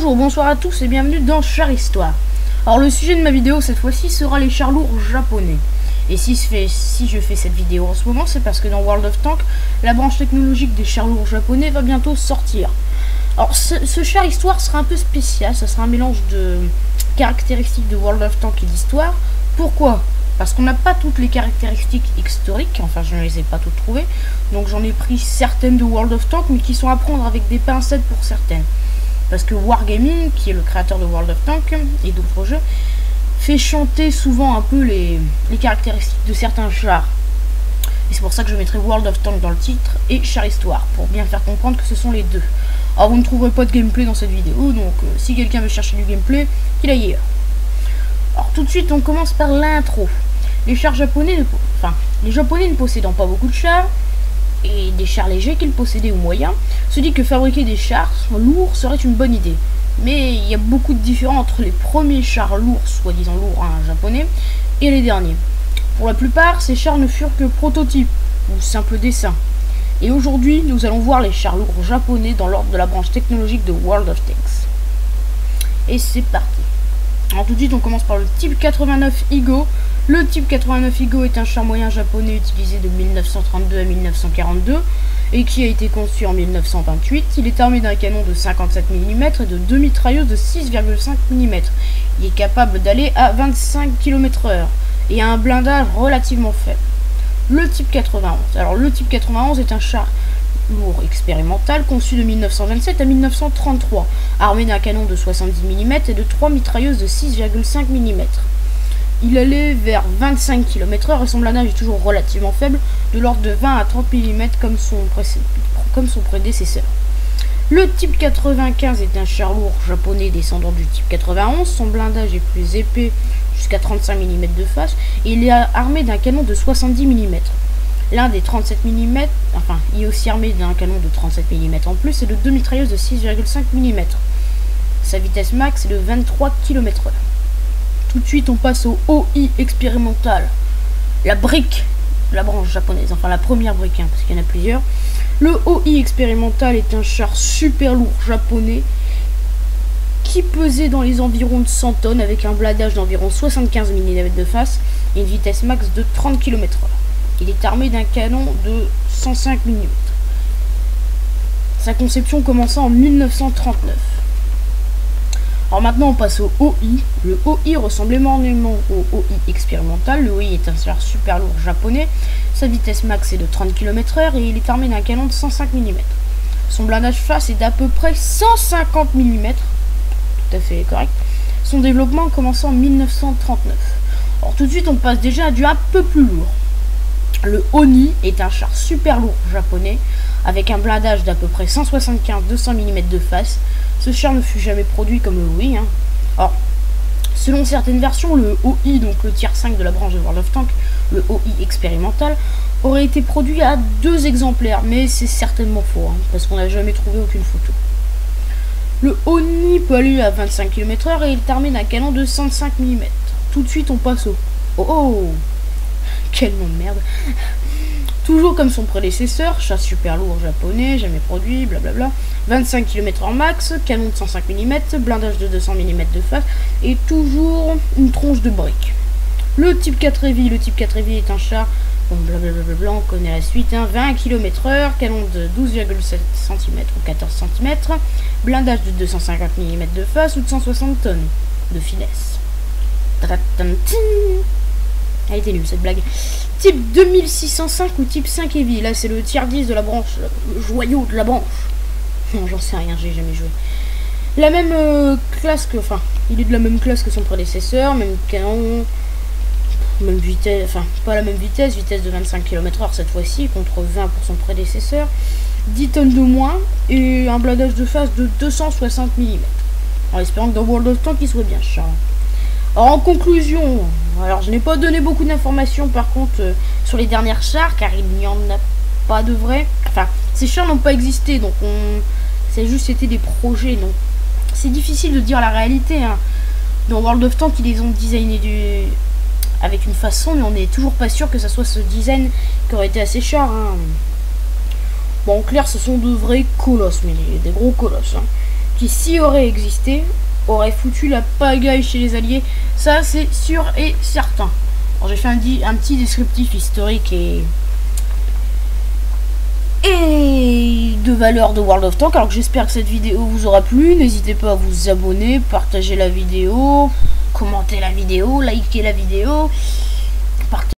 Bonjour, bonsoir à tous et bienvenue dans Char Histoire. Alors le sujet de ma vidéo cette fois-ci sera les chars lourds japonais. Et si je fais cette vidéo en ce moment, c'est parce que dans World of Tanks, la branche technologique des chars lourds japonais va bientôt sortir. Alors ce Char Histoire sera un peu spécial, ça sera un mélange de caractéristiques de World of Tanks et d'histoire. Pourquoi ? Parce qu'on n'a pas toutes les caractéristiques historiques, enfin je ne les ai pas toutes trouvées, donc j'en ai pris certaines de World of Tanks, mais qui sont à prendre avec des pincettes pour certaines. Parce que Wargaming, qui est le créateur de World of Tanks et d'autres jeux, fait chanter souvent un peu les caractéristiques de certains chars. Et c'est pour ça que je mettrai World of Tanks dans le titre et Char Histoire, pour bien faire comprendre que ce sont les deux. Alors vous ne trouverez pas de gameplay dans cette vidéo, donc si quelqu'un veut chercher du gameplay, qu'il aille ailleurs. Alors tout de suite on commence par l'intro. Les chars japonais, les japonais ne possédant pas beaucoup de chars, et des chars légers qu'ils possédaient au moyen, se dit que fabriquer des chars lourds serait une bonne idée. Mais il y a beaucoup de différences entre les premiers chars lourds, soi-disant lourds japonais, et les derniers. Pour la plupart, ces chars ne furent que prototypes, ou simples dessins. Et aujourd'hui, nous allons voir les chars lourds japonais dans l'ordre de la branche technologique de World of Tanks. Et c'est parti. Alors tout de suite, on commence par le type 89 Igo. Le type 89 Igo est un char moyen japonais utilisé de 1932 à 1942 et qui a été conçu en 1928. Il est armé d'un canon de 57 mm et de deux mitrailleuses de 6,5 mm. Il est capable d'aller à 25 km/h et a un blindage relativement faible. Le type 91. Alors le type 91 est un char lourd expérimental conçu de 1927 à 1933, armé d'un canon de 70 mm et de 3 mitrailleuses de 6,5 mm. Il allait vers 25 km/h et son blindage est toujours relativement faible, de l'ordre de 20 à 30 mm comme son prédécesseur. Le type 95 est un char lourd japonais descendant du type 91, son blindage est plus épais jusqu'à 35 mm de face et il est armé d'un canon de 70 mm. L'un des 37 mm, il est aussi armé d'un canon de 37 mm en plus et de deux mitrailleuses de 6,5 mm. Sa vitesse max est de 23 km/h. Tout de suite, on passe au OI expérimental. La brique, la branche japonaise, enfin la première brique, parce qu'il y en a plusieurs. Le OI expérimental est un char super lourd japonais qui pesait dans les environs de 100 tonnes avec un blindage d'environ 75 mm de face et une vitesse max de 30 km/h. Il est armé d'un canon de 105 mm. Sa conception commença en 1939. Alors maintenant on passe au OI. Le OI ressemble énormément au OI expérimental. Le OI est un char super lourd japonais. Sa vitesse max est de 30 km/h et il est armé d'un canon de 105 mm. Son blindage face est d'à peu près 150 mm. Tout à fait correct. Son développement commence en 1939. Alors tout de suite on passe déjà à du un peu plus lourd. Le Oni est un char super lourd japonais avec un blindage d'à peu près 175-200 mm de face. Ce char ne fut jamais produit comme le OI. Alors, selon certaines versions, le OI, donc le tier 5 de la branche de World of Tanks, le OI expérimental, aurait été produit à 2 exemplaires, mais c'est certainement faux, parce qu'on n'a jamais trouvé aucune photo. Le Oni peut aller à 25 km/h et il est armé d'un canon de 105 mm. Tout de suite, on passe au... Oh, quel nom de merde. Toujours comme son prédécesseur, chat super lourd japonais, jamais produit, blablabla. 25 km/h max, canon de 105 mm, blindage de 200 mm de face et toujours une tronche de briques. Le type 4 Heavy, le type 4 Heavy est un char, bon blablabla, on connaît la suite, 20 km/h, canon de 12,7 cm ou 14 cm, blindage de 250 mm de face ou de 160 tonnes de finesse. Elle était nulle cette blague. Type 2605 ou type 5 Heavy. Là c'est le tier 10 de la branche, le joyau de la branche. Non, j'en sais rien, j'ai jamais joué. La même classe que... il est de la même classe que son prédécesseur, même canon, même vitesse, pas la même vitesse, vitesse de 25 km/h cette fois-ci, contre 20 pour son prédécesseur. 10 tonnes de moins, et un blindage de face de 260 mm. En espérant que dans World of Tanks il soit bien cher. Alors en conclusion, alors je n'ai pas donné beaucoup d'informations par contre sur les dernières chars car il n'y en a pas de vrais. Ces chars n'ont pas existé donc c'est juste c'était des projets donc c'est difficile de dire la réalité. Dans World of Tanks ils les ont designé avec une façon mais on n'est toujours pas sûr que ça soit ce design qui aurait été assez cher. Bon en clair ce sont de vrais colosses mais des gros colosses. qui, s'y aurait existé, aurait foutu la pagaille chez les Alliés. Ça, c'est sûr et certain. Alors, j'ai fait un petit descriptif historique et de valeur de World of Tanks. Alors, j'espère que cette vidéo vous aura plu. N'hésitez pas à vous abonner, partager la vidéo, commenter la vidéo, liker la vidéo, partager.